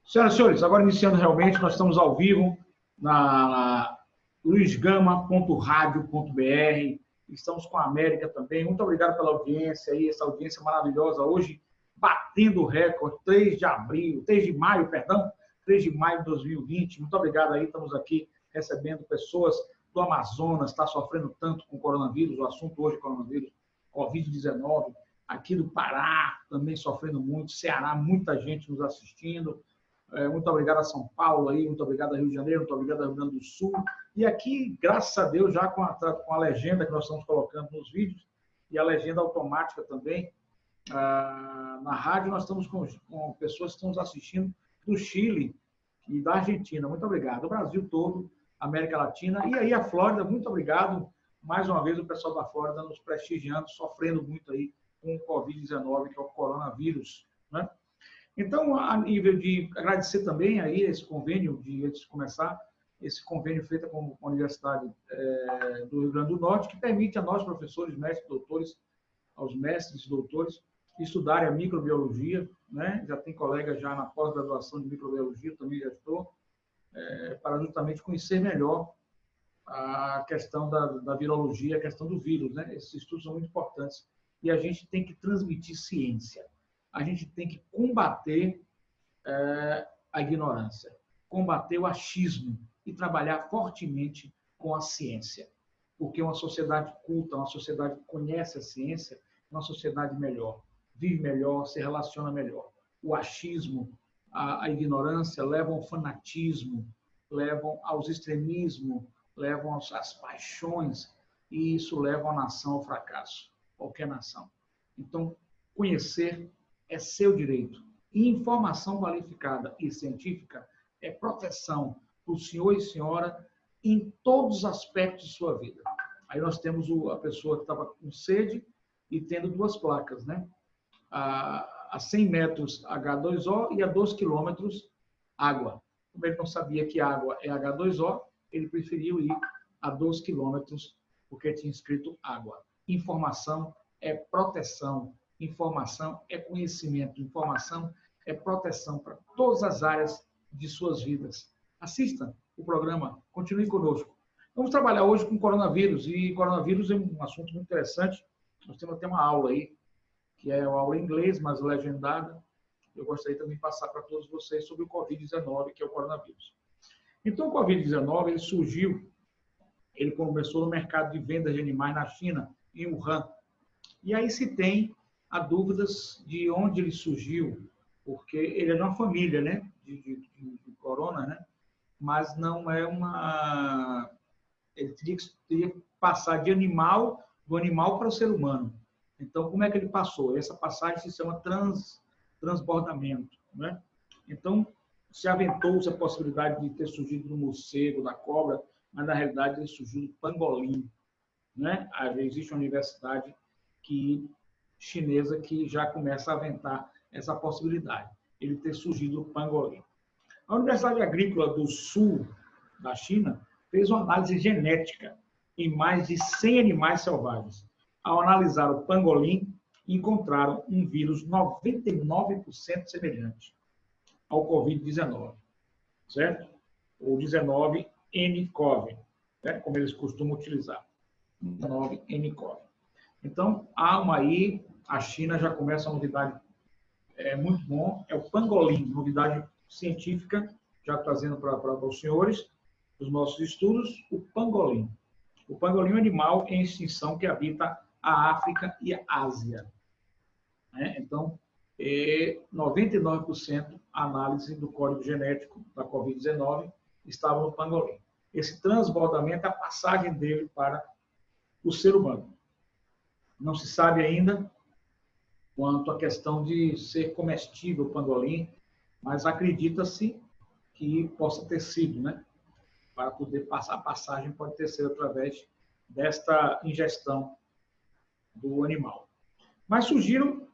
Senhoras e senhores, agora iniciando realmente, nós estamos ao vivo na luizgama.radio.br, estamos com a América também. Muito obrigado pela audiência aí, essa audiência maravilhosa hoje, batendo o recorde, 3 de maio, 3 de maio de 2020. Muito obrigado aí, estamos aqui recebendo pessoas do Amazonas, está sofrendo tanto com o coronavírus, o assunto hoje é coronavírus, Covid-19, aqui do Pará também sofrendo muito, Ceará, muita gente nos assistindo. Muito obrigado a São Paulo, aí, muito obrigado a Rio de Janeiro, muito obrigado a Rio Grande do Sul. E aqui, graças a Deus, já com a legenda que nós estamos colocando nos vídeos, e a legenda automática também, na rádio, nós estamos com pessoas que estão nos assistindo do Chile e da Argentina. Muito obrigado. O Brasil todo, América Latina. E aí a Flórida, muito obrigado. Mais uma vez, o pessoal da Flórida nos prestigiando, sofrendo muito aí com o Covid-19, que é o coronavírus, né? Então, a nível de agradecer também aí esse convênio, antes de começar, esse convênio feito com a Universidade do Rio Grande do Norte, que permite a nós, professores, mestres, doutores, aos mestres e doutores, estudarem a microbiologia, né? Já tem colegas já na pós-graduação de microbiologia, também já estou, para justamente conhecer melhor a questão da virologia, a questão do vírus, né? Esses estudos são muito importantes e a gente tem que transmitir ciência. A gente tem que combater a ignorância, combater o achismo e trabalhar fortemente com a ciência. Porque uma sociedade culta, uma sociedade que conhece a ciência, é uma sociedade melhor, vive melhor, se relaciona melhor. O achismo, a ignorância levam ao fanatismo, levam aos extremismos, levam às paixões, e isso leva a nação ao fracasso, qualquer nação. Então, conhecer é seu direito. E informação qualificada e científica é proteção para o senhor e senhora em todos os aspectos de sua vida. Aí nós temos a pessoa que estava com sede e tendo 2 placas, né? A 100 metros H2O e a 2 quilômetros água. Como ele não sabia que água é H2O, ele preferiu ir a 2 quilômetros porque tinha escrito água. Informação é proteção. Informação é conhecimento, informação é proteção para todas as áreas de suas vidas. Assista o programa, continue conosco. Vamos trabalhar hoje com coronavírus, e coronavírus é um assunto muito interessante. Nós temos até uma aula aí, que é uma aula em inglês, mas legendada. Eu gostaria também de passar para todos vocês sobre o Covid-19, que é o coronavírus. Então, o Covid-19, ele começou no mercado de vendas de animais na China, em Wuhan. E aí se tem há dúvidas de onde ele surgiu, porque ele é de uma família, né, de corona, né, mas não é uma... Ele teria que passar do animal para o ser humano. Então, como é que ele passou? Essa passagem se chama transbordamento, né? Então, se aventou-se a possibilidade de ter surgido do morcego, da cobra, mas na realidade ele surgiu do pangolim, né? Existe uma universidade chinesa que já começa a aventar essa possibilidade, ele ter surgido do pangolim. A Universidade Agrícola do Sul da China fez uma análise genética em mais de 100 animais selvagens. Ao analisar o pangolim, encontraram um vírus 99% semelhante ao Covid-19, certo? O 19nCoV, né? Como eles costumam utilizar, 19nCoV. Então, aí, a China já começa a novidade muito bom, é o pangolim, novidade científica, já trazendo para os senhores, os nossos estudos, o pangolim. O pangolim é um animal em extinção que habita a África e a Ásia. Então, 99% a análise do código genético da Covid-19 estava no pangolim. Esse transbordamento é a passagem dele para o ser humano. Não se sabe ainda quanto à questão de ser comestível o pangolim, mas acredita-se que possa ter sido, né? Para poder passar a passagem, pode ter sido através desta ingestão do animal. Mas surgiram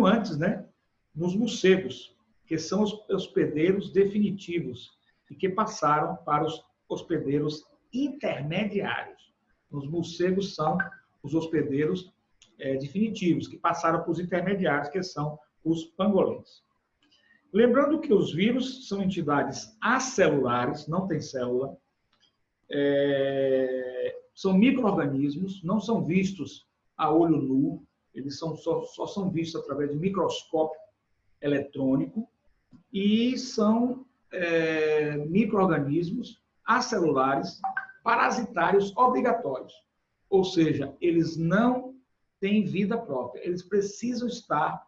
antes, né? Nos morcegos, que são os hospedeiros definitivos e que passaram para os hospedeiros intermediários. Os morcegos são os hospedeiros definitivos, que passaram para os intermediários, que são os pangolins. Lembrando que os vírus são entidades acelulares, não tem célula, são micro-organismos, não são vistos a olho nu, eles só são vistos através de microscópio eletrônico e são micro-organismos acelulares parasitários obrigatórios. Ou seja, eles não têm vida própria, eles precisam estar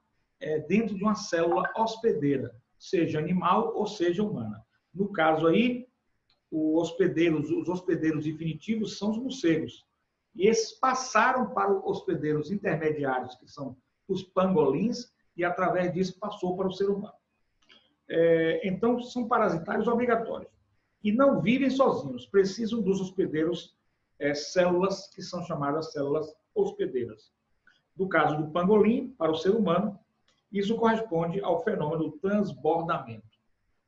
dentro de uma célula hospedeira, seja animal ou seja humana. No caso aí, os hospedeiros definitivos são os morcegos. E esses passaram para os hospedeiros intermediários, que são os pangolins, e através disso passou para o ser humano. Então, são parasitários obrigatórios. E não vivem sozinhos, precisam dos hospedeiros, células que são chamadas células hospedeiras. No caso do pangolim, para o ser humano, isso corresponde ao fenômeno do transbordamento.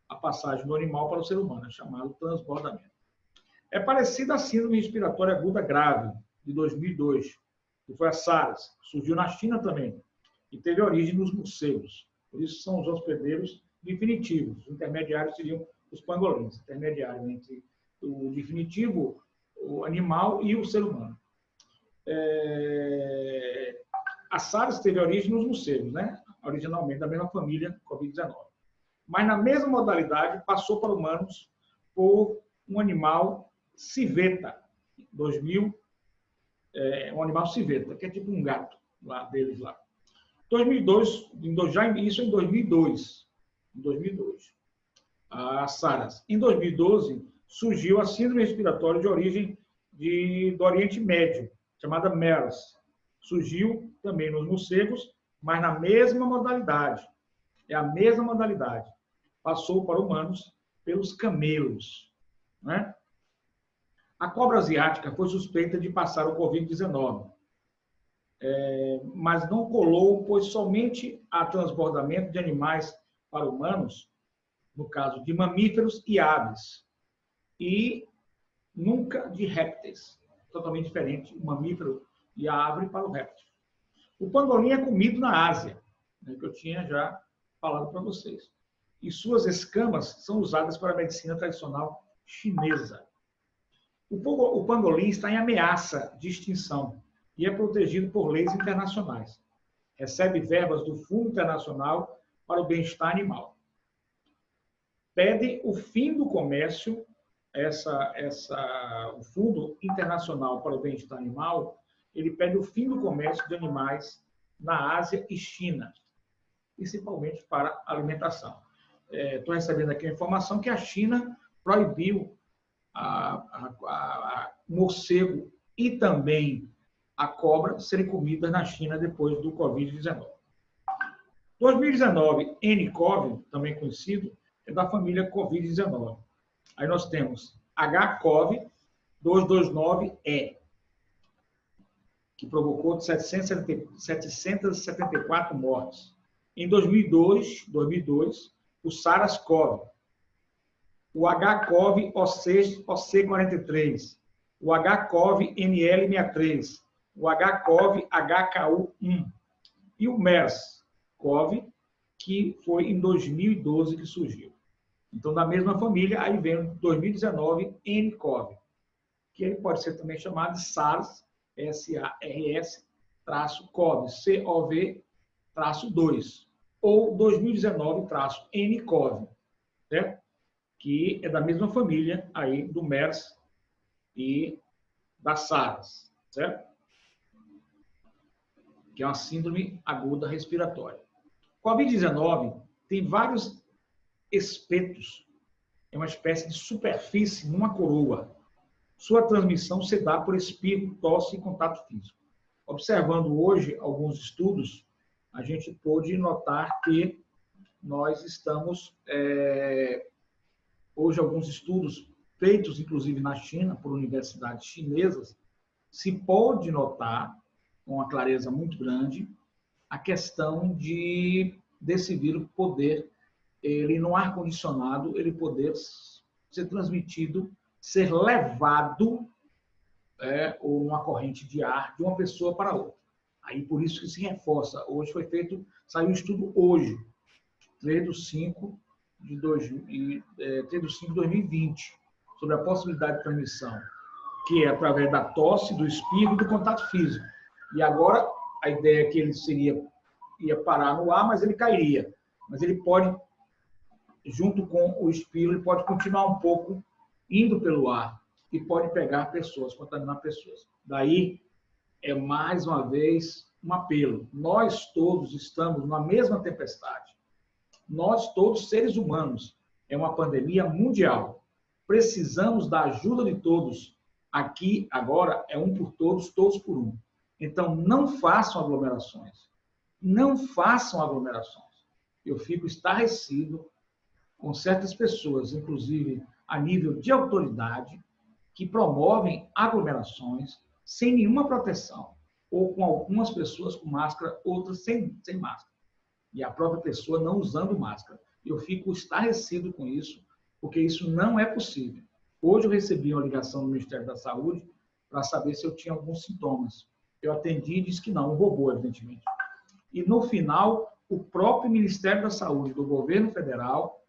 A passagem do animal para o ser humano é chamado transbordamento. É parecida à síndrome respiratória aguda grave, de 2002, que foi a SARS, que surgiu na China também, e teve origem nos morcegos. Por isso são os hospedeiros definitivos. Os intermediários seriam os pangolins, intermediários entre o definitivo, o animal e o ser humano. A SARS teve origem nos morcegos, né? Originalmente da mesma família Covid-19. Mas na mesma modalidade passou para humanos por um animal civeta, 2000, um animal civeta, que é tipo um gato lá deles lá. 2002, isso em 2002. Em 2002, a SARS. Em 2012, surgiu a síndrome respiratória de origem do Oriente Médio, chamada MERS. Surgiu também nos morcegos, mas na mesma modalidade. É a mesma modalidade. Passou para humanos pelos camelos, né? A cobra asiática foi suspeita de passar o Covid-19, mas não colou, pois somente há transbordamento de animais para humanos, no caso de mamíferos e aves, e nunca de répteis. Totalmente diferente o mamífero e a ave para o réptil. O pangolim é comido na Ásia, né, que eu tinha já falado para vocês. E suas escamas são usadas para a medicina tradicional chinesa. O pangolim está em ameaça de extinção e é protegido por leis internacionais. Recebe verbas do Fundo Internacional para o Bem-Estar Animal. Pede o fim do comércio, o Fundo Internacional para o Bem-Estar Animal, ele pede o fim do comércio de animais na Ásia e China, principalmente para alimentação. Estou recebendo aqui a informação que a China proibiu o morcego e também a cobra serem comidas na China depois do Covid-19. 2019, nCoV, também conhecido, é da família Covid-19. Aí nós temos HCoV-229E, que provocou 774 mortes. Em 2002, o SARS-CoV, o HCoV-OC43, o HCoV-NL63, o HCoV-HKU1 e o MERS-CoV, que foi em 2012 que surgiu. Então, da mesma família, aí vem em 2019 nCoV, que ele pode ser também chamado de SARS, SARS-CoV, CoV-2, ou 2019-nCoV, certo? Que é da mesma família aí do MERS e da SARS, certo? Que é uma síndrome aguda respiratória. Covid-19 tem vários espetos, é uma espécie de superfície numa coroa. Sua transmissão se dá por espirro, tosse e contato físico. Observando hoje alguns estudos, a gente pôde notar que nós estamos, hoje alguns estudos feitos inclusive na China, por universidades chinesas, se pode notar, com uma clareza muito grande, a questão desse vírus poder, ele no ar-condicionado, ele poder ser transmitido, ser levado ou uma corrente de ar de uma pessoa para outra. Aí por isso que se reforça. Hoje saiu um estudo hoje, 2020, sobre a possibilidade de transmissão, que é através da tosse, do espirro e do contato físico. E agora, a ideia é que ele ia parar no ar, mas ele cairia. Mas ele pode, junto com o espirro, ele pode continuar um pouco indo pelo ar e pode pegar pessoas, contaminar pessoas. Daí, é mais uma vez um apelo. Nós todos estamos na mesma tempestade. Nós todos, seres humanos, é uma pandemia mundial. Precisamos da ajuda de todos. Aqui, agora, é um por todos, todos por um. Então, não façam aglomerações. Não façam aglomerações. Eu fico estarrecido com certas pessoas, inclusive a nível de autoridade, que promovem aglomerações sem nenhuma proteção, ou com algumas pessoas com máscara, outras sem máscara. E a própria pessoa não usando máscara. Eu fico estarrecido com isso, porque isso não é possível. Hoje eu recebi uma ligação do Ministério da Saúde para saber se eu tinha alguns sintomas. Eu atendi e disse que não, um robô, evidentemente. E no final, o próprio Ministério da Saúde do governo federal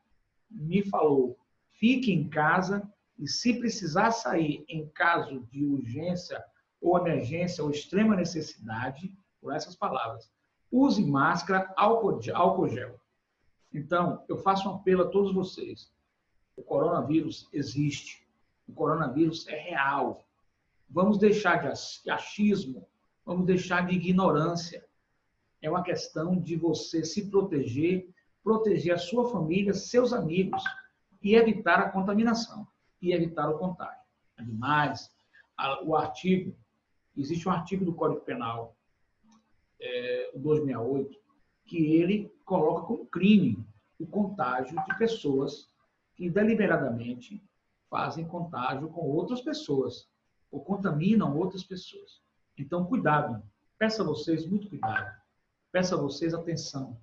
me falou: fique em casa e, se precisar sair em caso de urgência ou emergência ou extrema necessidade, por essas palavras, use máscara, álcool gel. Então, eu faço um apelo a todos vocês. O coronavírus existe. O coronavírus é real. Vamos deixar de achismo, vamos deixar de ignorância. É uma questão de você se proteger, proteger a sua família, seus amigos e evitar a contaminação e evitar o contágio. Ademais, existe um artigo do Código Penal, o 268, que ele coloca como crime o contágio de pessoas que deliberadamente fazem contágio com outras pessoas ou contaminam outras pessoas. Então, cuidado. Peço a vocês muito cuidado. Peço a vocês atenção.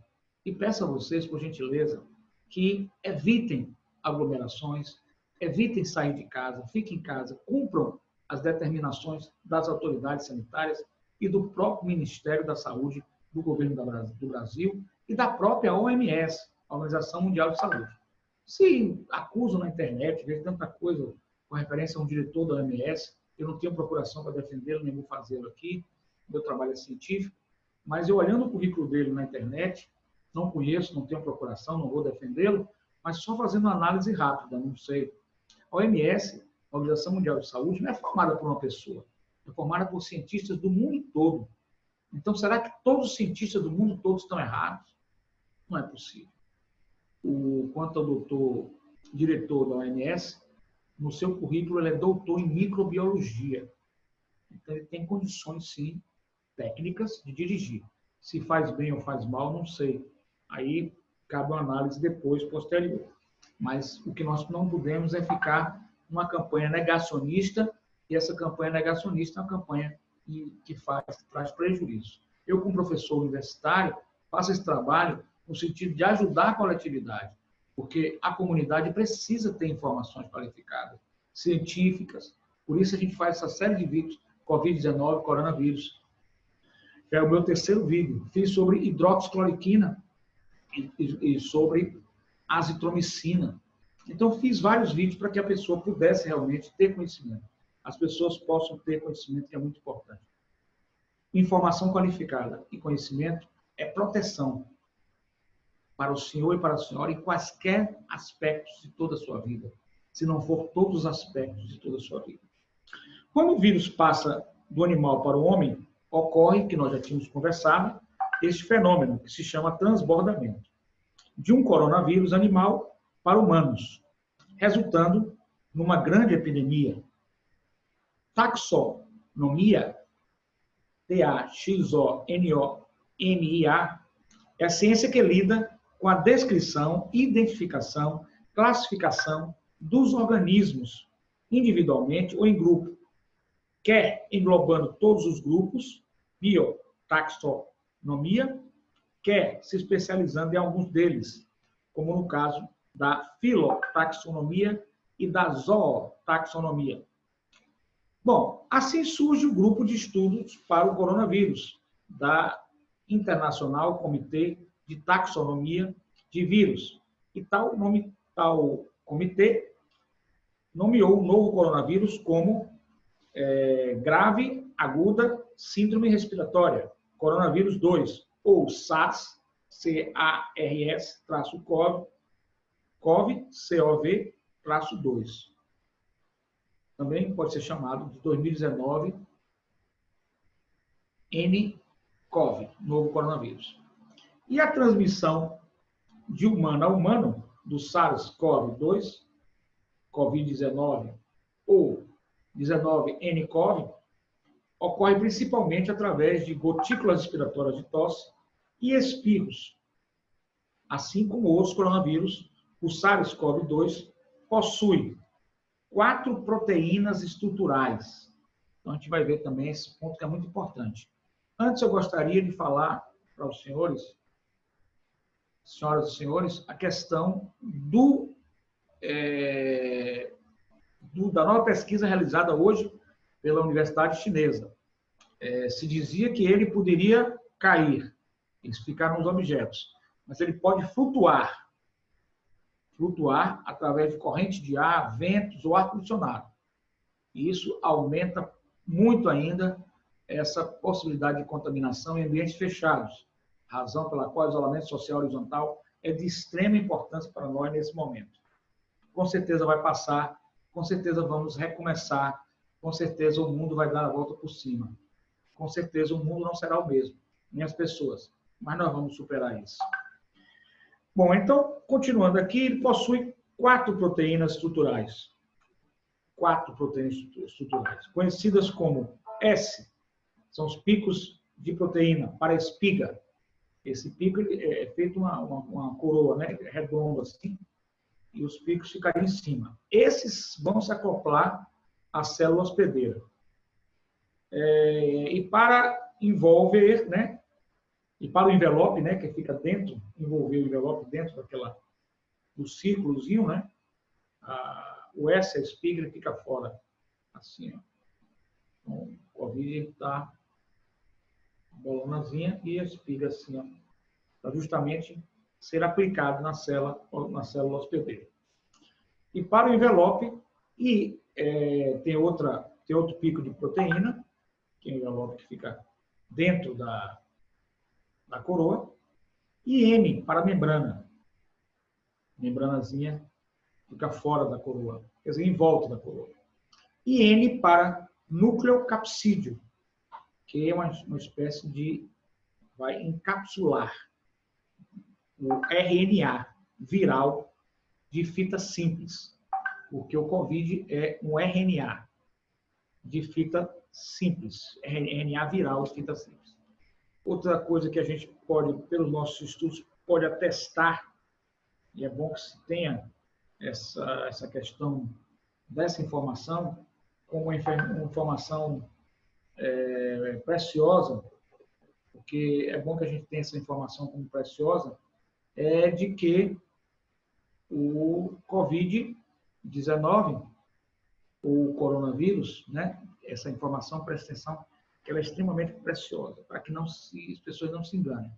E peço a vocês, por gentileza, que evitem aglomerações, evitem sair de casa, fiquem em casa, cumpram as determinações das autoridades sanitárias e do próprio Ministério da Saúde do governo do Brasil e da própria OMS, a Organização Mundial de Saúde. Se acusam na internet, vejo tanta coisa com referência a um diretor da OMS, eu não tenho procuração para defendê-lo, nem vou fazê-lo aqui, meu trabalho é científico, mas eu olhando o currículo dele na internet, não conheço, não tenho procuração, não vou defendê-lo, mas só fazendo uma análise rápida, não sei. A OMS, a Organização Mundial de Saúde, não é formada por uma pessoa, é formada por cientistas do mundo todo. Então, será que todos os cientistas do mundo todo estão errados? Não é possível. Quanto ao diretor da OMS, no seu currículo ele é doutor em microbiologia. Então, ele tem condições, sim, técnicas de dirigir. Se faz bem ou faz mal, não sei. Aí cabe uma análise depois, posterior. Mas o que nós não podemos é ficar numa campanha negacionista, e essa campanha negacionista é uma campanha que traz prejuízo. Eu, como professor universitário, faço esse trabalho no sentido de ajudar a coletividade, porque a comunidade precisa ter informações qualificadas, científicas. Por isso a gente faz essa série de vídeos, Covid-19, coronavírus. É o meu terceiro vídeo. Fiz sobre hidroxicloroquina e sobre azitromicina. Então, fiz vários vídeos para que a pessoa pudesse realmente ter conhecimento. As pessoas possam ter conhecimento, que é muito importante. Informação qualificada e conhecimento é proteção para o senhor e para a senhora em quaisquer aspectos de toda a sua vida, se não for todos os aspectos de toda a sua vida. Quando o vírus passa do animal para o homem, ocorre, que nós já tínhamos conversado, este fenômeno que se chama transbordamento de um coronavírus animal para humanos, resultando numa grande epidemia. Taxonomia, Taxonomia, é a ciência que lida com a descrição, identificação, classificação dos organismos, individualmente ou em grupo, quer englobando todos os grupos, biotaxonomia, quer se especializando em alguns deles, como no caso da filotaxonomia e da zootaxonomia. Bom, assim surge o grupo de estudos para o coronavírus, da Internacional Comitê de Taxonomia de vírus. E tal comitê nomeou o novo coronavírus como grave aguda síndrome respiratória, coronavírus 2, ou SARS, CoV-2. Também pode ser chamado de 2019 nCoV, novo coronavírus. E a transmissão de humano a humano do SARS-CoV-2, Covid-19 ou 19 nCoV, ocorre principalmente através de gotículas respiratórias de tosse e espirros. Assim como outros coronavírus, o SARS-CoV-2 possui 4 proteínas estruturais. Então, a gente vai ver também esse ponto que é muito importante. Antes, eu gostaria de falar para os senhores, senhoras e senhores, a questão da nova pesquisa realizada hoje pela Universidade Chinesa. Se dizia que ele poderia cair, eles ficaram nos objetos, mas ele pode flutuar através de corrente de ar, ventos ou ar-condicionado. E isso aumenta muito ainda essa possibilidade de contaminação em ambientes fechados, razão pela qual o isolamento social horizontal é de extrema importância para nós nesse momento. Com certeza vai passar, com certeza vamos recomeçar, com certeza o mundo vai dar a volta por cima. Com certeza o mundo não será o mesmo, nem as pessoas, mas nós vamos superar isso. Bom, então, continuando aqui, ele possui 4 proteínas estruturais. 4 proteínas estruturais, conhecidas como S, são os picos de proteína para a espiga. Esse pico é feito uma coroa, né, redonda assim, e os picos ficariam em cima. Esses vão se acoplar à célula hospedeira. E para envolver, né, e para o envelope, né, que fica dentro, envolver o envelope dentro do círculozinho, né, o S, a espiga, ele fica fora, assim, ó. Então, o Covid está bolonazinha e a espiga assim, ó, para justamente ser aplicado na célula hospedeira. E para o envelope, tem outro pico de proteína, que é o envelope que fica dentro da coroa, e M para a membrana. Membranazinha fica fora da coroa, quer dizer, em volta da coroa. E N para nucleocapsídeo, que é uma espécie de... vai encapsular o RNA viral de fita simples, porque o Covid é um RNA de fita simples, RNA viral de fita simples. Outra coisa que a gente pode, pelos nossos estudos, pode atestar, e é bom que se tenha essa questão dessa informação como uma informação preciosa, porque é bom que a gente tenha essa informação como preciosa, é de que o Covid-19, o coronavírus, né, essa informação, presta atenção, que ela é extremamente preciosa, para que as pessoas não se enganem.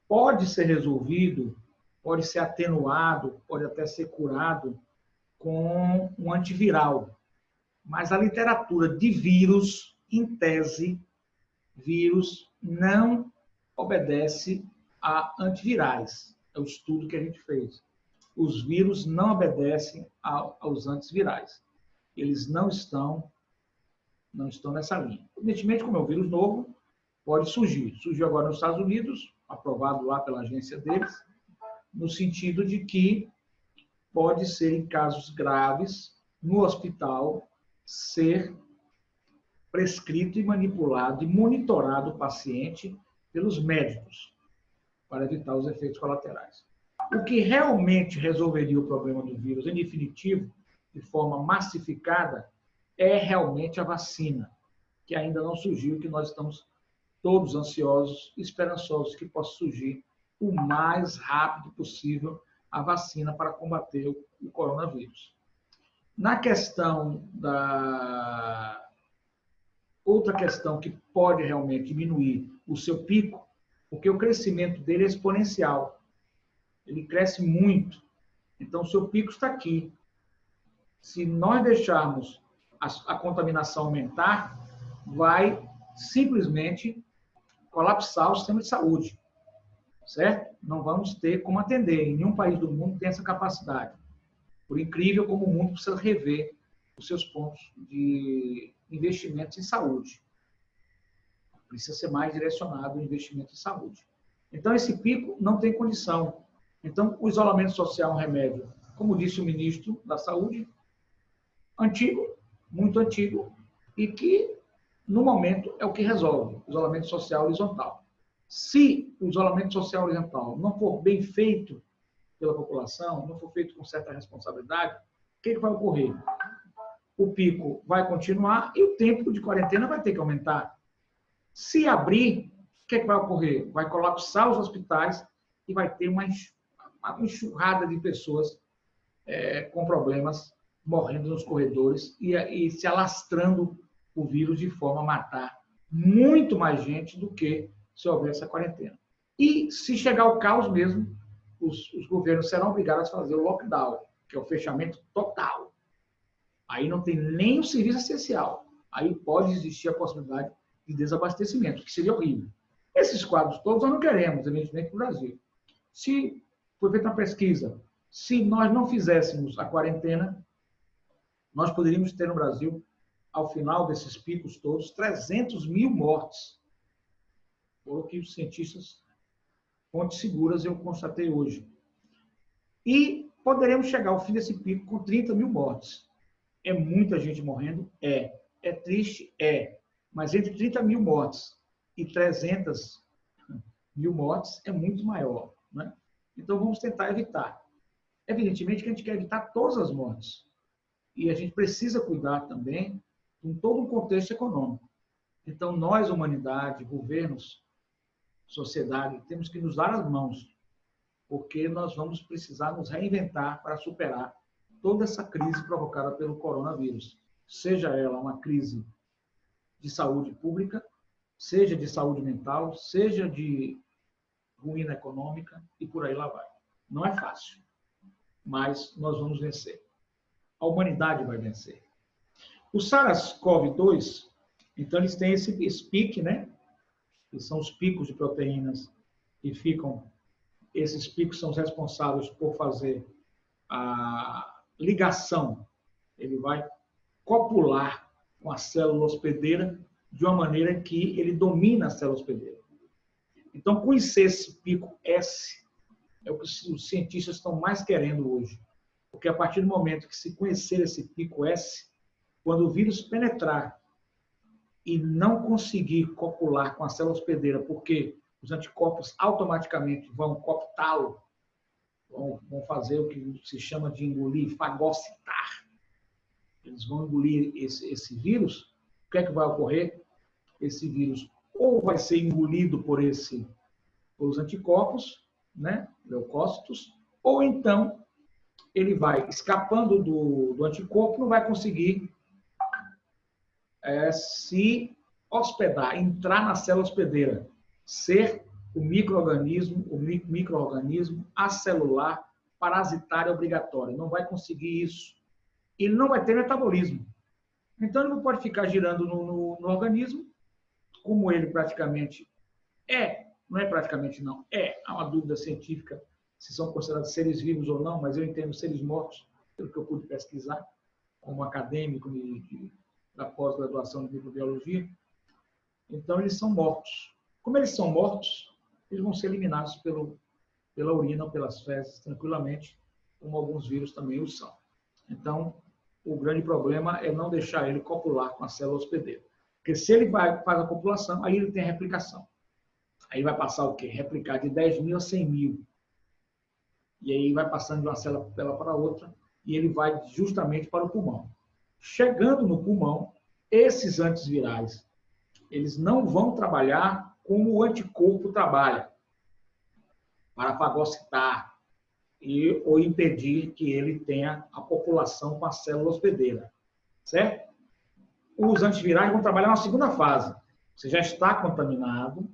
Pode ser resolvido, pode ser atenuado, pode até ser curado com um antiviral. Mas a literatura de vírus, em tese, vírus não obedece a antivirais. É o estudo que a gente fez. Os vírus não obedecem aos antivirais. Eles não estão nessa linha. Evidentemente, como é um vírus novo, pode surgir. Surgiu agora nos Estados Unidos, aprovado lá pela agência deles, no sentido de que pode ser, em casos graves, no hospital, ser prescrito e manipulado e monitorado o paciente pelos médicos para evitar os efeitos colaterais. O que realmente resolveria o problema do vírus, em definitivo, de forma massificada, é realmente a vacina, que ainda não surgiu, que nós estamos todos ansiosos, esperançosos que possa surgir o mais rápido possível a vacina para combater o coronavírus. Na questão outra questão que pode realmente diminuir o seu pico, porque o crescimento dele é exponencial. Ele cresce muito. Então, o seu pico está aqui. Se nós deixarmos a contaminação aumentar, vai simplesmente colapsar o sistema de saúde, certo? Não vamos ter como atender. Em nenhum país do mundo tem essa capacidade. Por incrível como o mundo precisa rever os seus pontos de investimentos em saúde. Precisa ser mais direcionado o investimento em saúde. Então, esse pico não tem condição. Então, o isolamento social é um remédio, como disse o ministro da Saúde, antigo, muito antigo, e que, no momento, é o que resolve o isolamento social horizontal. Se o isolamento social horizontal não for bem feito pela população, não for feito com certa responsabilidade, o que vai ocorrer? O pico vai continuar e o tempo de quarentena vai ter que aumentar. Se abrir, o que vai ocorrer? Vai colapsar os hospitais e vai ter uma enxurrada de pessoas com problemas morrendo nos corredores e se alastrando o vírus de forma a matar muito mais gente do que se houver essa quarentena. E se chegar ao caos mesmo, os governos serão obrigados a fazer o lockdown, que é o fechamento total. Aí não tem nem o serviço essencial. Aí pode existir a possibilidade de desabastecimento, que seria horrível. Esses quadros todos nós não queremos, evidentemente, no Brasil. Se foi feita uma pesquisa, se nós não fizéssemos a quarentena, nós poderíamos ter no Brasil, ao final desses picos todos, 300 mil mortes. Por que os cientistas, fontes seguras, eu constatei hoje. E poderemos chegar ao fim desse pico com 30 mil mortes. É muita gente morrendo? É. É triste? É. Mas entre 30 mil mortes e 300 mil mortes é muito maior, né? Então, vamos tentar evitar. Evidentemente que a gente quer evitar todas as mortes. E a gente precisa cuidar também com todo um contexto econômico. Então, nós, humanidade, governos, sociedade, temos que nos dar as mãos, porque nós vamos precisar nos reinventar para superar toda essa crise provocada pelo coronavírus. Seja ela uma crise de saúde pública, seja de saúde mental, seja de ruína econômica e por aí lá vai. Não é fácil, mas nós vamos vencer. A humanidade vai vencer. O SARS-CoV-2, então, eles têm esse pique, né? Que são os picos de proteínas que ficam. Esses picos são os responsáveis por fazer a ligação. Ele vai copular com a célula hospedeira de uma maneira que ele domina a célula hospedeira. Então, conhecer esse pico S é o que os cientistas estão mais querendo hoje. Porque a partir do momento que se conhecer esse pico S, quando o vírus penetrar e não conseguir copular com a célula hospedeira, porque os anticorpos automaticamente vão cooptá-lo, vão fazer o que se chama de engolir, fagocitar. Eles vão engolir esse vírus. O que é que vai ocorrer? Esse vírus ou vai ser engolido por os anticorpos, né, leucócitos, ou então ele vai escapando do anticorpo, não vai conseguir se hospedar, entrar na célula hospedeira, ser o micro-organismo acelular, parasitário obrigatório. Não vai conseguir isso. Ele não vai ter metabolismo. Então, ele não pode ficar girando no organismo, como ele praticamente não é praticamente não, há uma dúvida científica se são considerados seres vivos ou não, mas eu entendo seres mortos, pelo que eu pude pesquisar, como acadêmico da pós-graduação de microbiologia. Então, eles são mortos. Como eles são mortos, eles vão ser eliminados pela urina ou pelas fezes tranquilamente, como alguns vírus também o são. Então, o grande problema é não deixar ele copular com a célula hospedeira. Porque se ele faz a copulação, aí ele tem a replicação. Aí vai passar o quê? Replicar de 10 mil a 100 mil. E aí vai passando de uma célula para outra e ele vai justamente para o pulmão. Chegando no pulmão, esses antivirais, eles não vão trabalhar como o anticorpo trabalha, para fagocitar ou impedir que ele tenha a população com a célula hospedeira. Certo? Os antivirais vão trabalhar na segunda fase. Você já está contaminado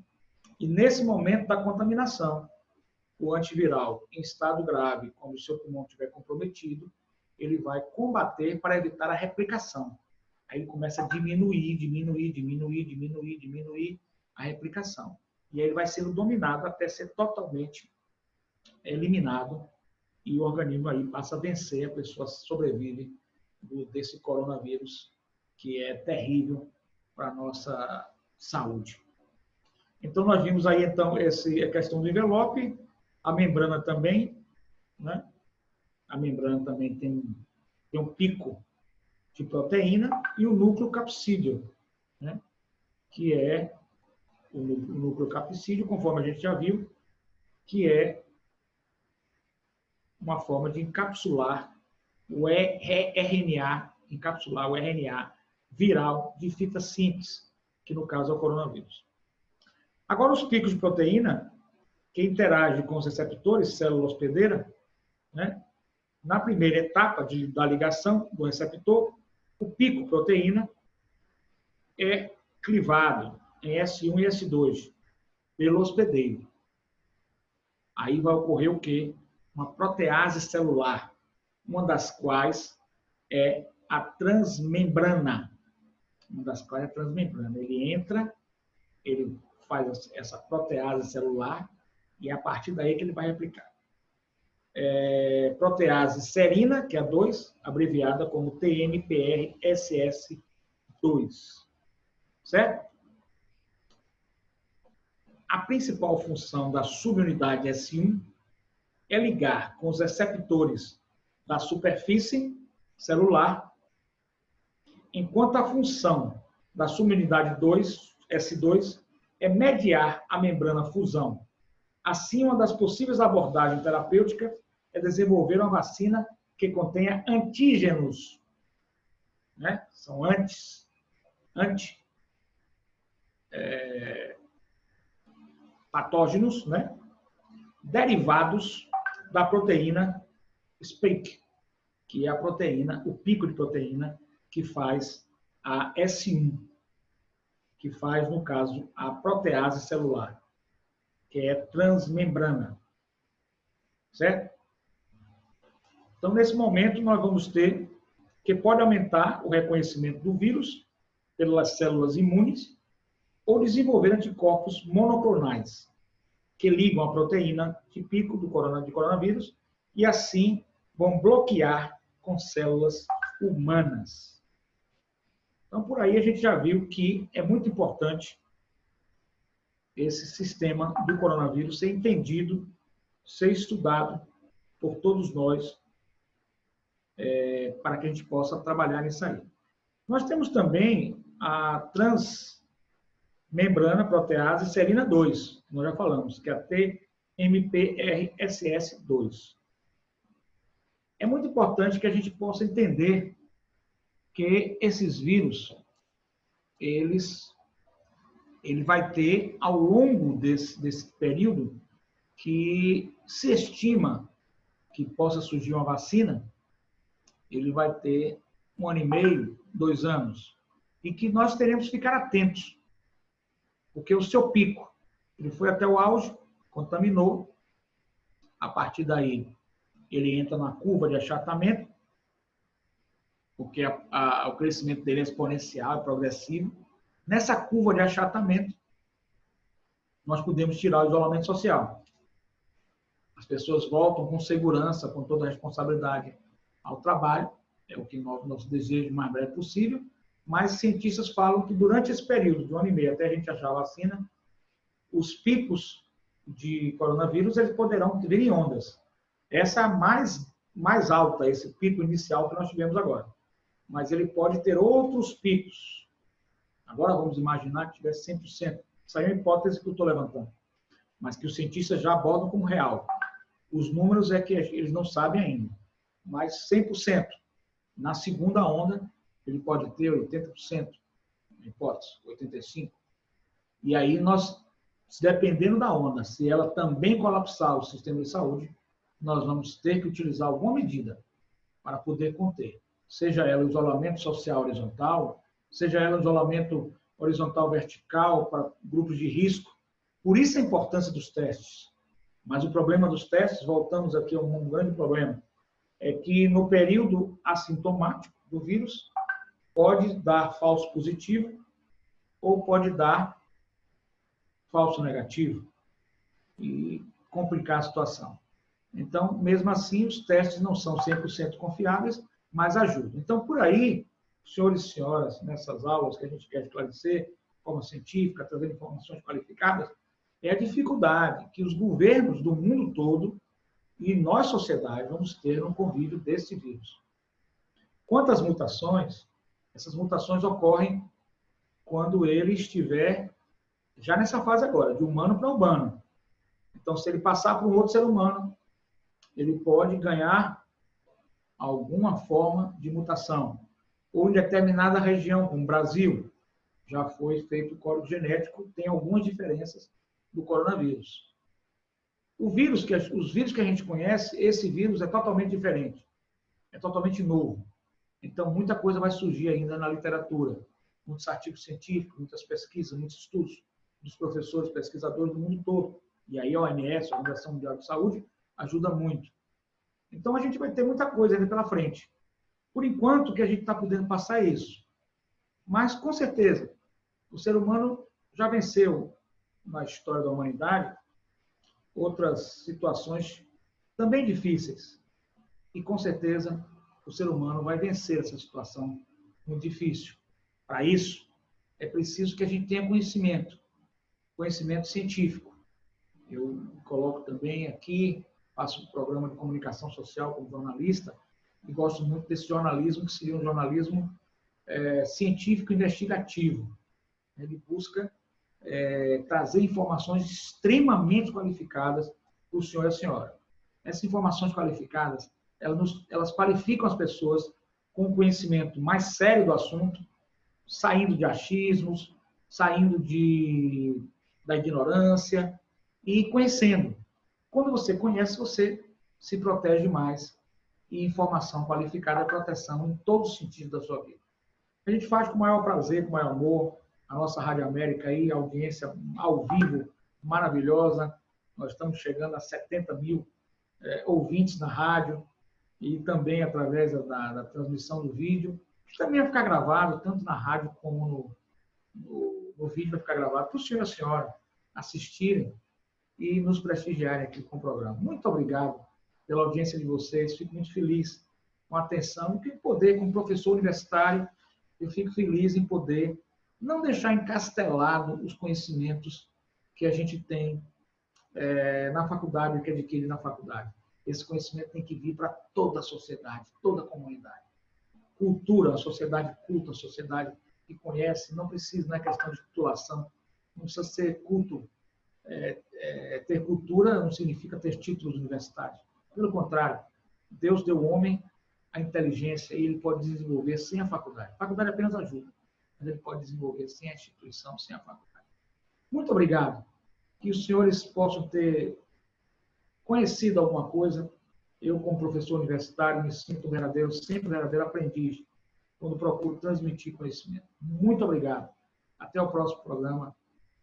e nesse momento da contaminação, o antiviral em estado grave, quando o seu pulmão estiver comprometido, ele vai combater para evitar a replicação. Aí ele começa a diminuir a replicação. E aí ele vai sendo dominado até ser totalmente eliminado e o organismo aí passa a vencer, a pessoa sobrevive desse coronavírus que é terrível para a nossa saúde. Então, nós vimos aí, então, a questão do envelope, a membrana também, né? A membrana também tem um pico de proteína e o núcleo capsídeo, né? Que é o núcleo capsídeo, conforme a gente já viu, que é uma forma de encapsular o RNA, viral de fita simples, que no caso é o coronavírus. Agora, os picos de proteína, que interagem com os receptores, célula hospedeira, né? Na primeira etapa da ligação do receptor, o pico proteína é clivado em S1 e S2 pelo hospedeiro. Aí vai ocorrer o quê? Uma protease celular, uma das quais é a transmembrana. Ele entra, ele faz essa protease celular e é a partir daí que ele vai replicar. Protease serina, que é a 2, abreviada como TMPRSS2. Certo? A principal função da subunidade S1 é ligar com os receptores da superfície celular, enquanto a função da subunidade 2, S2, é mediar a membrana fusão. Assim, uma das possíveis abordagens terapêuticas é desenvolver uma vacina que contenha antígenos, né? São patógenos, né? Derivados da proteína spike, que é a proteína, o pico de proteína que faz a S1, que faz, no caso, a protease celular, que é transmembrana. Certo? Então, nesse momento, nós vamos ter que pode aumentar o reconhecimento do vírus pelas células imunes ou desenvolver anticorpos monoclonais, que ligam a proteína de pico do coronavírus e, assim, vão bloquear com células humanas. Então, por aí a gente já viu que é muito importante esse sistema do coronavírus ser entendido, ser estudado por todos nós, para que a gente possa trabalhar nisso aí. Nós temos também a transmembrana protease serina 2, que nós já falamos, que é a TMPRSS2. É muito importante que a gente possa entender que esses vírus, ele vai ter, ao longo desse período, que se estima que possa surgir uma vacina, ele vai ter 1 ano e meio, 2 anos, e que nós teremos que ficar atentos, porque o seu pico, ele foi até o auge, contaminou, a partir daí ele entra na curva de achatamento, porque o crescimento dele é exponencial, é progressivo. Nessa curva de achatamento, nós podemos tirar o isolamento social. As pessoas voltam com segurança, com toda a responsabilidade ao trabalho, é o que nosso desejo o mais breve possível, mas cientistas falam que durante esse período de 1 ano e meio, até a gente achar a vacina, os picos de coronavírus eles poderão vir em ondas. Essa é a mais alta, esse pico inicial que nós tivemos agora. Mas ele pode ter outros picos. Agora vamos imaginar que tivesse 100%. Isso aí é uma hipótese que eu estou levantando. Mas que os cientistas já abordam como real. Os números é que eles não sabem ainda. Mas 100%. Na segunda onda, ele pode ter 80%. Hipótese, 85%. E aí nós, dependendo da onda, se ela também colapsar o sistema de saúde, nós vamos ter que utilizar alguma medida para poder conter. Seja ela o isolamento social horizontal, seja ela o isolamento horizontal vertical para grupos de risco. Por isso a importância dos testes. Mas o problema dos testes, voltamos aqui a um grande problema, é que no período assintomático do vírus, pode dar falso positivo ou pode dar falso negativo e complicar a situação. Então, mesmo assim, os testes não são 100% confiáveis, mas ajudam. Então, por aí, senhores e senhoras, nessas aulas que a gente quer esclarecer, de forma científica, trazendo informações qualificadas, é a dificuldade que os governos do mundo todo e nós, sociedade, vamos ter no convívio desse vírus. Quanto às mutações, essas mutações ocorrem quando ele estiver já nessa fase agora, de humano para humano. Então, se ele passar para um outro ser humano, ele pode ganhar alguma forma de mutação. Ou em determinada região, como o Brasil, já foi feito o código genético, tem algumas diferenças do coronavírus. Os vírus que a gente conhece, esse vírus é totalmente diferente, é totalmente novo. Então, muita coisa vai surgir ainda na literatura, muitos artigos científicos, muitas pesquisas, muitos estudos dos professores, pesquisadores do mundo todo. E aí a OMS, a Organização Mundial de Saúde, ajuda muito. Então, a gente vai ter muita coisa ainda pela frente. Por enquanto, que a gente está podendo passar é isso. Mas, com certeza, o ser humano já venceu na história da humanidade outras situações também difíceis. E, com certeza, o ser humano vai vencer essa situação muito difícil. Para isso, é preciso que a gente tenha conhecimento científico. Eu coloco também aqui, faço um programa de comunicação social como jornalista, e gosto muito desse jornalismo, que seria um jornalismo científico investigativo. Ele busca trazer informações extremamente qualificadas para o senhor e a senhora. Essas informações qualificadas, elas qualificam as pessoas com um conhecimento mais sério do assunto, saindo de achismos, saindo da ignorância e conhecendo. Quando você conhece, você se protege mais. E informação qualificada é proteção em todos os sentidos da sua vida. A gente faz com o maior prazer, com o maior amor. A nossa Rádio América aí, audiência ao vivo, maravilhosa. Nós estamos chegando a 70 mil ouvintes na rádio e também através da transmissão do vídeo. Também vai ficar gravado, tanto na rádio como no vídeo vai ficar gravado, para o senhor e a senhora assistirem e nos prestigiarem aqui com o programa. Muito obrigado pela audiência de vocês, fico muito feliz com a atenção e poder, como professor universitário, eu fico feliz em poder não deixar encastelado os conhecimentos que a gente tem na faculdade, que adquire na faculdade. Esse conhecimento tem que vir para toda a sociedade, toda a comunidade. Cultura, a sociedade culta, a sociedade que conhece, não é questão de titulação, não precisa ser culto. Ter cultura não significa ter títulos universitários. Pelo contrário, Deus deu ao homem a inteligência e ele pode desenvolver sem a faculdade. A faculdade apenas ajuda, mas ele pode desenvolver sem a instituição, sem a faculdade. Muito obrigado. Que os senhores possam ter conhecido alguma coisa. Eu, como professor universitário, me sinto sempre verdadeiro aprendiz quando procuro transmitir conhecimento. Muito obrigado. Até o próximo programa,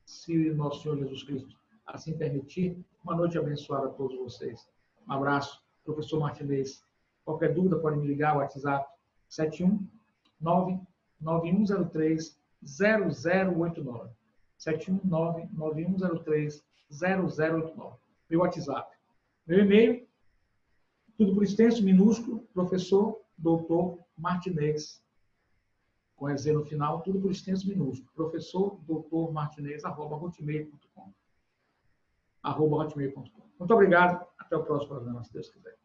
se nosso Senhor Jesus Cristo assim permitir. Uma noite abençoada a todos vocês. Um abraço, professor Martinez. Qualquer dúvida, pode me ligar, o WhatsApp 719-9103-0089. 719-9103-0089. Meu WhatsApp. Meu e-mail, tudo por extenso, minúsculo, professor Dr. Martinez, com EZ no final, tudo por extenso, minúsculo, professor Dr. Martinez, @hotmail.com. Muito obrigado, até o próximo programa, se Deus quiser.